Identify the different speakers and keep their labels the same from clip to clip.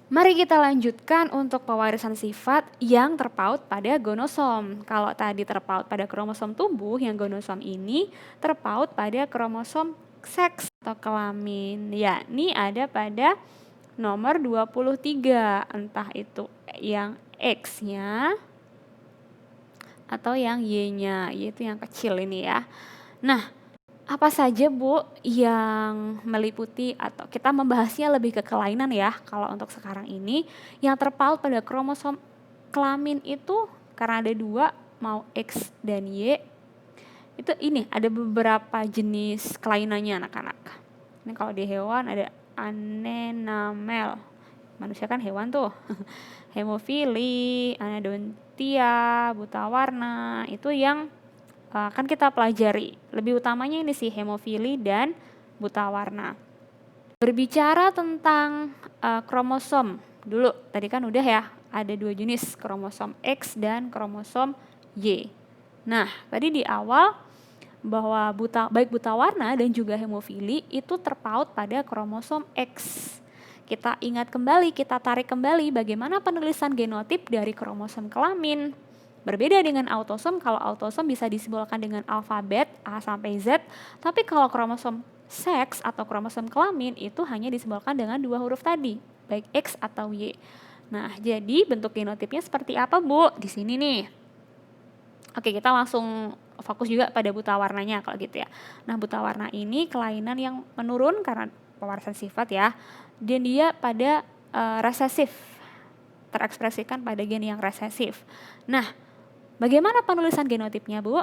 Speaker 1: Mari kita lanjutkan untuk pewarisan sifat yang terpaut pada gonosom. Kalau tadi terpaut pada kromosom tubuh, yang gonosom ini terpaut pada kromosom seks atau kelamin, yakni ada pada nomor 23, entah itu yang X-nya atau yang Y-nya, yaitu yang kecil ini ya. Nah, apa saja Bu yang meliputi, atau kita membahasnya lebih ke kelainan ya, kalau untuk sekarang ini yang terpaut pada kromosom kelamin itu karena ada 2, mau X dan Y, itu ini ada beberapa jenis kelainannya anak-anak. Ini kalau di hewan ada anenamel, manusia kan hewan tuh. Hemofili, anodontia, buta warna, itu yang akan kita pelajari. Lebih utamanya ini sih hemofili dan buta warna. Berbicara tentang kromosom dulu, tadi kan udah ya, ada 2 jenis, kromosom X dan kromosom Y. Nah, tadi di awal bahwa baik buta warna dan juga hemofili itu terpaut pada kromosom X. Kita ingat kembali, kita tarik kembali bagaimana penulisan genotip dari kromosom kelamin. Berbeda dengan autosom, kalau autosom bisa disimbolkan dengan alfabet A sampai Z, tapi kalau kromosom seks atau kromosom kelamin itu hanya disimbolkan dengan 2 huruf tadi, baik X atau Y. Nah, jadi bentuk genotipnya seperti apa Bu? Di sini nih. Oke, kita langsung fokus juga pada buta warnanya kalau gitu ya. Nah, buta warna ini kelainan yang menurun karena pewarisan sifat ya, dan dia pada resesif, terekspresikan pada gen yang resesif. Nah, bagaimana penulisan genotipnya Bu?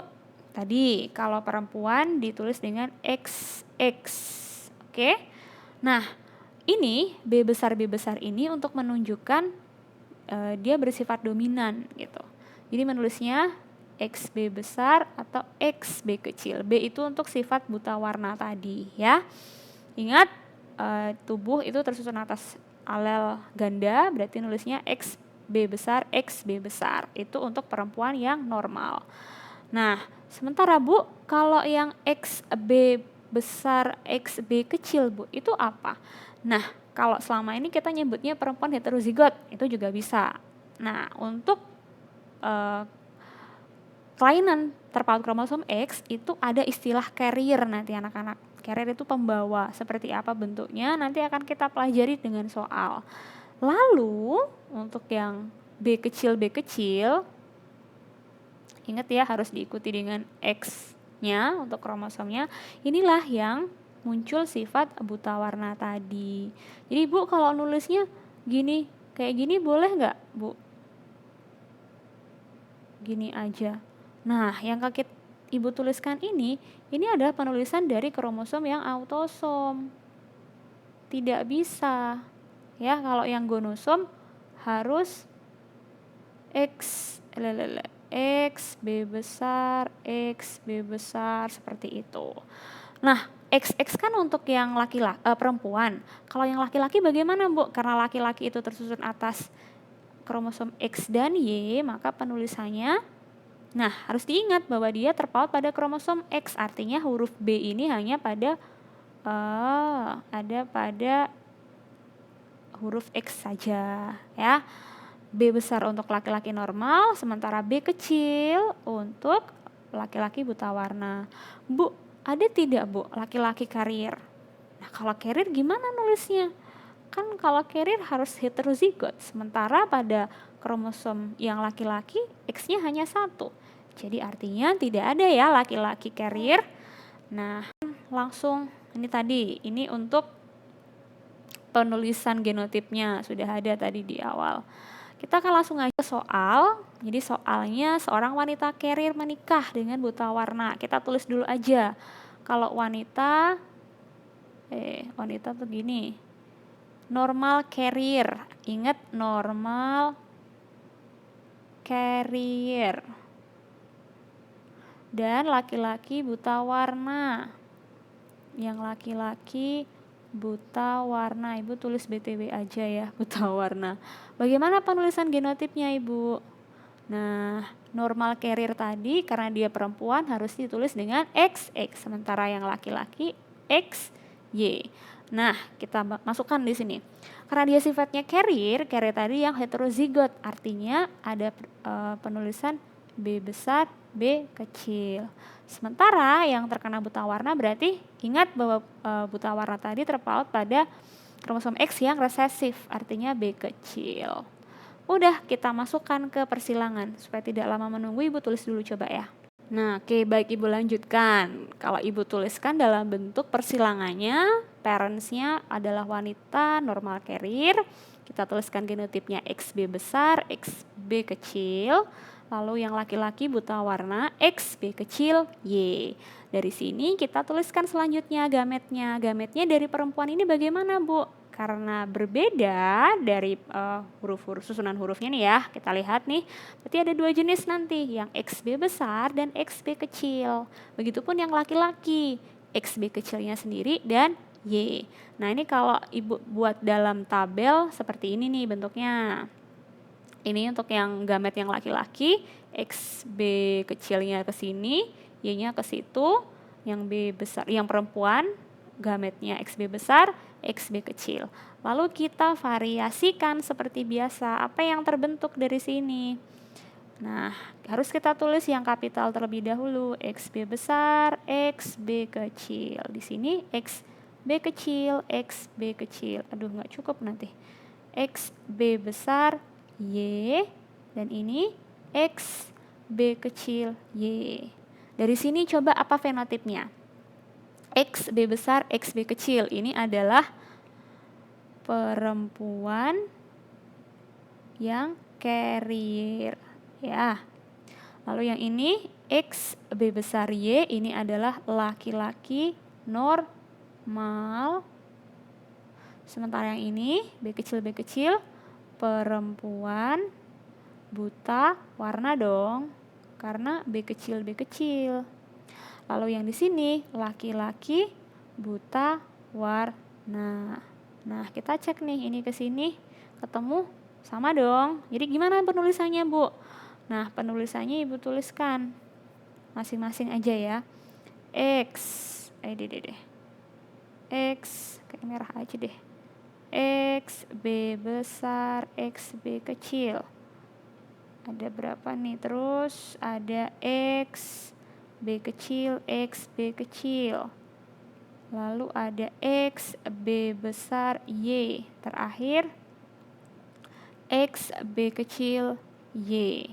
Speaker 1: Tadi kalau perempuan ditulis dengan XX. Oke. Nah, ini B besar ini untuk menunjukkan dia bersifat dominan gitu. Jadi menulisnya XB besar atau XB kecil. B itu untuk sifat buta warna tadi ya. Ingat tubuh itu tersusun atas alel ganda, berarti nulisnya XB besar. Itu untuk perempuan yang normal. Nah, sementara Bu, kalau yang XB besar, XB kecil Bu, itu apa? Nah, kalau selama ini kita nyebutnya perempuan heterozigot, itu juga bisa. Nah, untuk kelainan terpaut kromosom X itu ada istilah carrier nanti anak-anak. Carrier itu pembawa, seperti apa bentuknya nanti akan kita pelajari dengan soal. Lalu untuk yang B kecil, ingat ya harus diikuti dengan X-nya untuk kromosomnya. Inilah yang muncul sifat buta warna tadi. Jadi Bu kalau nulisnya gini, kayak gini boleh nggak Bu? Gini aja. Nah, yang kakek Ibu tuliskan ini adalah penulisan dari kromosom yang autosom. Tidak bisa. Ya, kalau yang gonosom harus X, B besar, seperti itu. Nah, XX kan untuk yang laki-laki, perempuan. Kalau yang laki-laki bagaimana Bu? Karena laki-laki itu tersusun atas kromosom X dan Y, maka penulisannya, nah harus diingat bahwa dia terpaut pada kromosom X, artinya huruf B ini hanya pada ada pada huruf X saja ya. B besar untuk laki-laki normal, sementara B kecil untuk laki-laki buta warna. Bu, ada tidak Bu laki-laki carrier? Nah, kalau carrier gimana nulisnya? Kan kalau carrier harus heterozigot, sementara pada kromosom yang laki-laki X-nya hanya 1. Jadi artinya tidak ada ya laki-laki carrier. Nah, langsung ini tadi, ini untuk penulisan genotipnya sudah ada tadi di awal. Kita akan langsung aja ke soal. Jadi soalnya seorang wanita carrier menikah dengan buta warna. Kita tulis dulu aja. Kalau wanita tuh gini. Normal carrier. Ingat normal carrier. Dan laki-laki buta warna. Yang laki-laki buta warna. Ibu tulis BTW aja ya, buta warna. Bagaimana penulisan genotipnya Ibu? Nah, normal carrier tadi karena dia perempuan harus ditulis dengan XX. Sementara yang laki-laki XY. Nah, kita masukkan di sini. Karena dia sifatnya carrier tadi yang heterozigot, artinya ada penulisan B besar, B kecil. Sementara yang terkena buta warna berarti ingat bahwa buta warna tadi terpaut pada kromosom X yang resesif, artinya B kecil. Udah, kita masukkan ke persilangan. Supaya tidak lama menunggu, Ibu tulis dulu coba ya. Nah, oke, baik Ibu lanjutkan. Kalau Ibu tuliskan dalam bentuk persilangannya, parentsnya adalah wanita normal carrier. Kita tuliskan genotipnya XB besar, XB kecil. Lalu yang laki-laki buta warna XB kecil Y. Dari sini kita tuliskan selanjutnya gametnya. Gametnya dari perempuan ini bagaimana, Bu? Karena berbeda dari susunan hurufnya nih ya, kita lihat nih, berarti ada dua jenis nanti, yang XB besar dan XB kecil. Begitupun yang laki-laki, XB kecilnya sendiri dan Y. Nah, ini kalau Ibu buat dalam tabel seperti ini nih bentuknya. Ini untuk yang gamet yang laki-laki, XB kecilnya ke sini, Y-nya ke situ, yang B besar, yang perempuan, gametnya XB besar, XB kecil. Lalu kita variasikan seperti biasa. Apa yang terbentuk dari sini? Nah, harus kita tulis yang kapital terlebih dahulu. XB besar, XB kecil. Di sini XB kecil, XB kecil. Aduh, nggak cukup nanti. XB besar, Y. Dan ini XB kecil, Y. Dari sini coba apa fenotipnya? XB besar, XB kecil. Ini adalah perempuan yang carrier ya. Lalu yang ini XB besar Y, ini adalah laki-laki normal. Sementara yang ini B kecil perempuan buta warna dong, karena B kecil. Lalu yang di sini laki-laki buta warna. Nah, kita cek nih, ini ke sini ketemu sama dong. Jadi gimana penulisannya, Bu? Nah, penulisannya Ibu tuliskan masing-masing aja ya. X kayak merah aja deh. XB besar, XB kecil. Ada berapa nih? Terus ada XB kecil, XB kecil. Lalu ada XB besar Y. Terakhir XB kecil Y.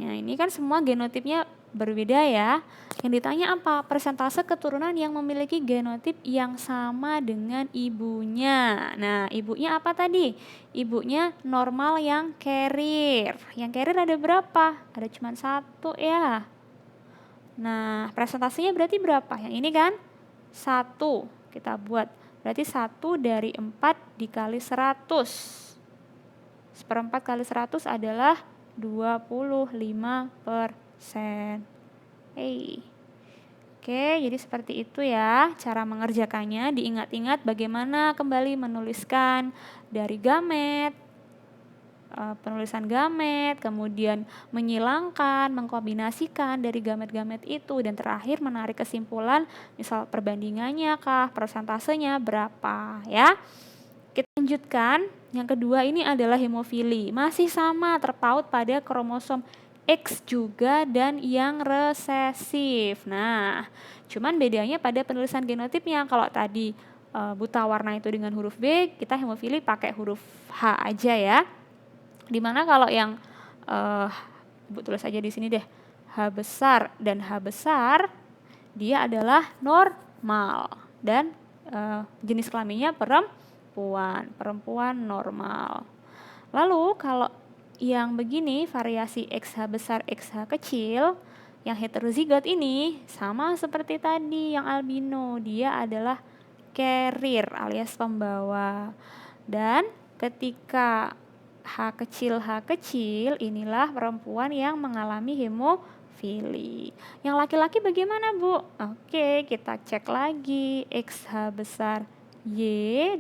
Speaker 1: Nah, ini kan semua genotipnya berbeda ya. Yang ditanya apa? Persentase keturunan yang memiliki genotip yang sama dengan ibunya. Nah, ibunya apa tadi? Ibunya normal yang carrier. Yang carrier ada berapa? Ada cuma 1 ya. Nah, presentasenya berarti berapa? Yang ini kan 1 kita buat. Berarti 1 dari 4 dikali 100. 1/4 kali 100 adalah 25%. Oke, jadi seperti itu ya cara mengerjakannya. Diingat-ingat bagaimana kembali menuliskan dari gamet, penulisan gamet, kemudian menyilangkan, mengkombinasikan dari gamet-gamet itu, dan terakhir menarik kesimpulan, misal perbandingannya kah, persentasenya berapa ya. Kita lanjutkan, yang kedua ini adalah hemofili. Masih sama, terpaut pada kromosom X juga dan yang resesif. Nah, cuman bedanya pada penulisan genotipnya. Kalau tadi buta warna itu dengan huruf B, kita hemofili pakai huruf H aja ya. Dimana kalau yang Ibu tulis aja di sini deh, H besar dan H besar, dia adalah normal dan jenis kelaminnya perempuan normal. Lalu kalau yang begini, variasi XH besar XH kecil, yang heterozigot ini sama seperti tadi yang albino, dia adalah carrier alias pembawa. Dan ketika H kecil inilah perempuan yang mengalami hemofili. Yang laki-laki bagaimana, Bu? Oke, kita cek lagi XH besar Y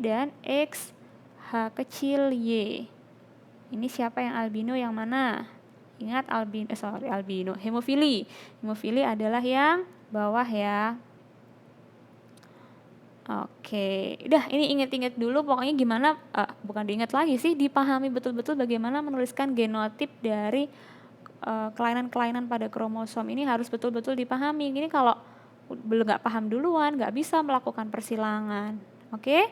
Speaker 1: dan XH kecil Y. Ini siapa yang albino, yang mana? Ingat albino, hemofili. Hemofili adalah yang bawah ya. Oke, udah ini inget-inget dulu pokoknya gimana, bukan diingat lagi sih, dipahami betul-betul bagaimana menuliskan genotip dari kelainan-kelainan pada kromosom ini harus betul-betul dipahami. Ini kalau belum nggak paham duluan, nggak bisa melakukan persilangan. Oke,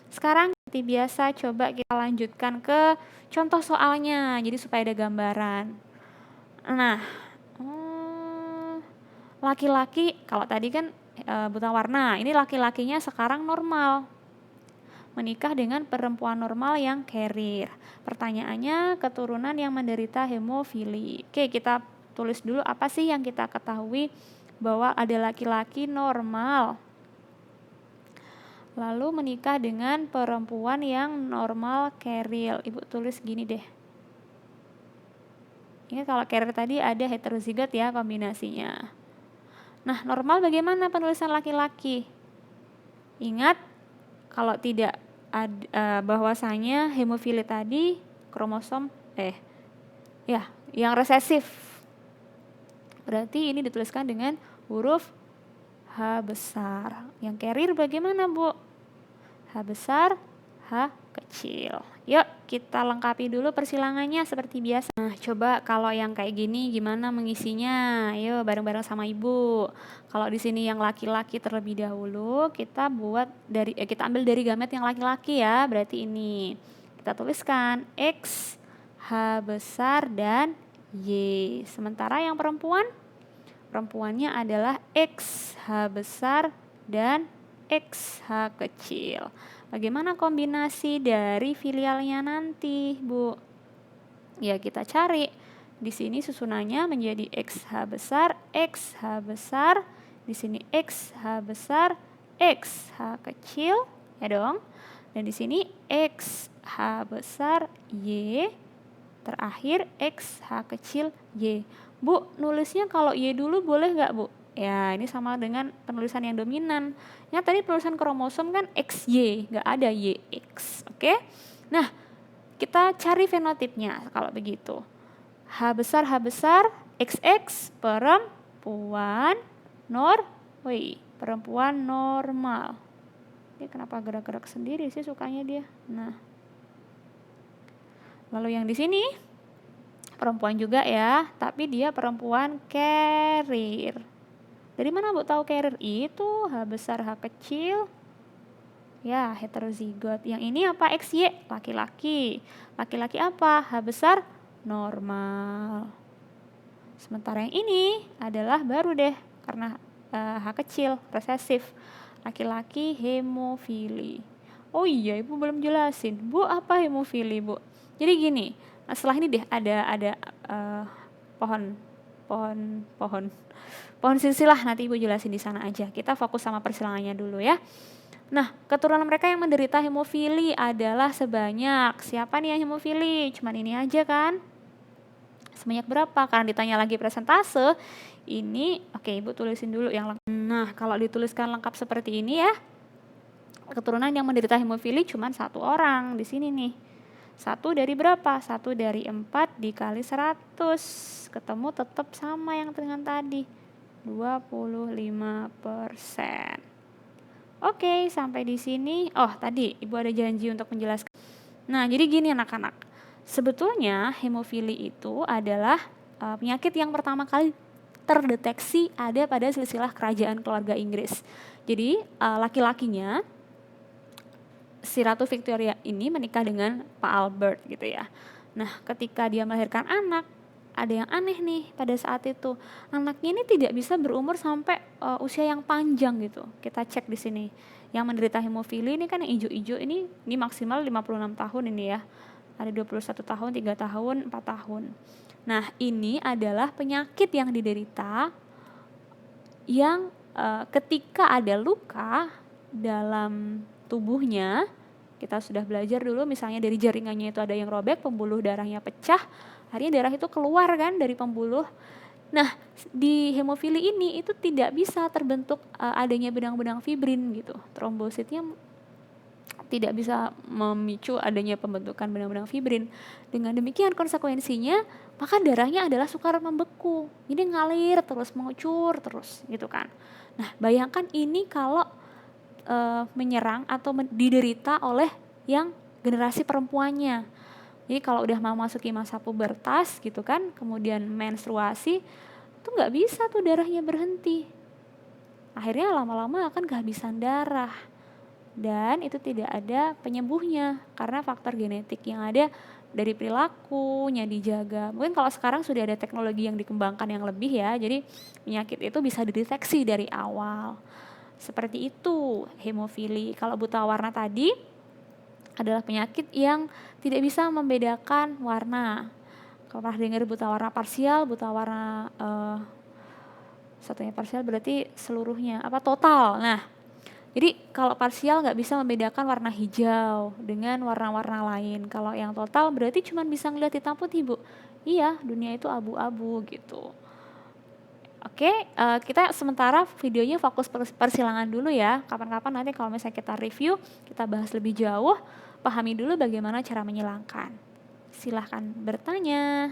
Speaker 1: sekarang seperti biasa coba kita lanjutkan ke contoh soalnya, jadi supaya ada gambaran. Nah, laki-laki kalau tadi kan buta warna, ini laki-lakinya sekarang normal, menikah dengan perempuan normal yang carrier. Pertanyaannya, keturunan yang menderita hemofili. Oke, kita tulis dulu apa sih yang kita ketahui bahwa ada laki-laki normal lalu menikah dengan perempuan yang normal carrier. Ibu tulis gini deh. Ini kalau carrier tadi ada heterozigot ya kombinasinya. Nah, normal bagaimana penulisan laki-laki? Ingat, kalau tidak bahwasanya hemofili tadi kromosom yang resesif. Berarti ini dituliskan dengan huruf H besar. Yang carrier bagaimana, Bu? H besar, H kecil. Yuk, kita lengkapi dulu persilangannya seperti biasa. Nah, coba kalau yang kayak gini gimana mengisinya? Yuk, bareng-bareng sama Ibu. Kalau di sini yang laki-laki terlebih dahulu, kita ambil dari gamet yang laki-laki ya. Berarti ini. Kita tuliskan X, H besar dan Y. Sementara yang perempuannya adalah X, H besar dan X, H kecil. Bagaimana kombinasi dari filialnya nanti, Bu? Ya, kita cari. Di sini susunannya menjadi XH besar, XH besar. Di sini XH besar, XH kecil, ya dong. Dan di sini XH besar, Y. Terakhir XH kecil, Y. Bu, nulisnya kalau Y dulu boleh nggak, Bu? Ya, ini sama dengan penulisan yang dominan. Yang tadi penulisan kromosom kan XY, nggak ada YX. Oke? Nah, kita cari fenotipnya kalau begitu. H besar, XX, perempuan normal. Dia kenapa gerak-gerak sendiri sih sukanya dia? Nah, lalu yang di sini perempuan juga ya, tapi dia perempuan carrier. Dari mana Bu tahu carrier? Itu H besar, H kecil. Ya, heterozigot. Yang ini apa? XY, laki-laki. Laki-laki apa? H besar, normal. Sementara yang ini adalah baru deh, karena H kecil, resesif. Laki-laki hemofili. Oh iya, Ibu belum jelasin. Bu, apa hemofili, Bu? Jadi gini, setelah ini deh ada pohon silsilah, nanti Ibu jelasin di sana aja. Kita fokus sama persilangannya dulu ya. Nah, keturunan mereka yang menderita hemofili adalah sebanyak, siapa nih yang hemofili? Cuman ini aja kan? Sebanyak berapa? Karena ditanya lagi presentase, ini oke, Ibu tulisin dulu yang lengkap. Nah, kalau dituliskan lengkap seperti ini ya, keturunan yang menderita hemofili cuma 1 orang di sini nih. 1 dari berapa? 1 dari 4 dikali 100. Ketemu tetap sama yang dengan tadi. 25%. Oke, sampai di sini. Oh, tadi Ibu ada janji untuk menjelaskan. Nah, jadi gini anak-anak. Sebetulnya hemofili itu adalah penyakit yang pertama kali terdeteksi ada pada silsilah kerajaan keluarga Inggris. Jadi, laki-lakinya si Ratu Victoria ini menikah dengan Pak Albert gitu ya. Nah, ketika dia melahirkan anak, ada yang aneh nih pada saat itu. Anaknya ini tidak bisa berumur sampai usia yang panjang gitu. Kita cek di sini. Yang menderita hemofili ini kan yang hijau-hijau ini maksimal 56 tahun ini ya. Ada 21 tahun, 3 tahun, 4 tahun. Nah, ini adalah penyakit yang diderita yang ketika ada luka dalam tubuhnya, kita sudah belajar dulu misalnya dari jaringannya itu ada yang robek, pembuluh darahnya pecah, akhirnya darah itu keluar kan dari pembuluh. Nah, di hemofili ini itu tidak bisa terbentuk adanya benang-benang fibrin gitu. Trombositnya tidak bisa memicu adanya pembentukan benang-benang fibrin. Dengan demikian konsekuensinya, maka darahnya adalah sukar membeku. Jadi ngalir terus, mengucur terus gitu kan. Nah, bayangkan ini kalau menyerang atau diderita oleh yang generasi perempuannya. Jadi kalau udah mau masuki masa pubertas gitu kan, kemudian menstruasi, tuh nggak bisa tuh darahnya berhenti. Akhirnya lama-lama akan kehabisan darah. Dan itu tidak ada penyembuhnya karena faktor genetik yang ada dari perilakunya dijaga. Mungkin kalau sekarang sudah ada teknologi yang dikembangkan yang lebih ya, jadi penyakit itu bisa dideteksi dari awal. Seperti itu hemofili. Kalau buta warna tadi adalah penyakit yang tidak bisa membedakan warna. Kalau pernah dengar buta warna parsial, buta warna satunya parsial berarti seluruhnya apa total. Nah, jadi kalau parsial nggak bisa membedakan warna hijau dengan warna-warna lain. Kalau yang total berarti cuma bisa ngeliat hitam putih, Bu. Iya, dunia itu abu-abu gitu. Oke, kita sementara videonya fokus persilangan dulu ya. Kapan-kapan nanti kalau misalnya kita review, kita bahas lebih jauh, pahami dulu bagaimana cara menyilangkan. Silahkan bertanya.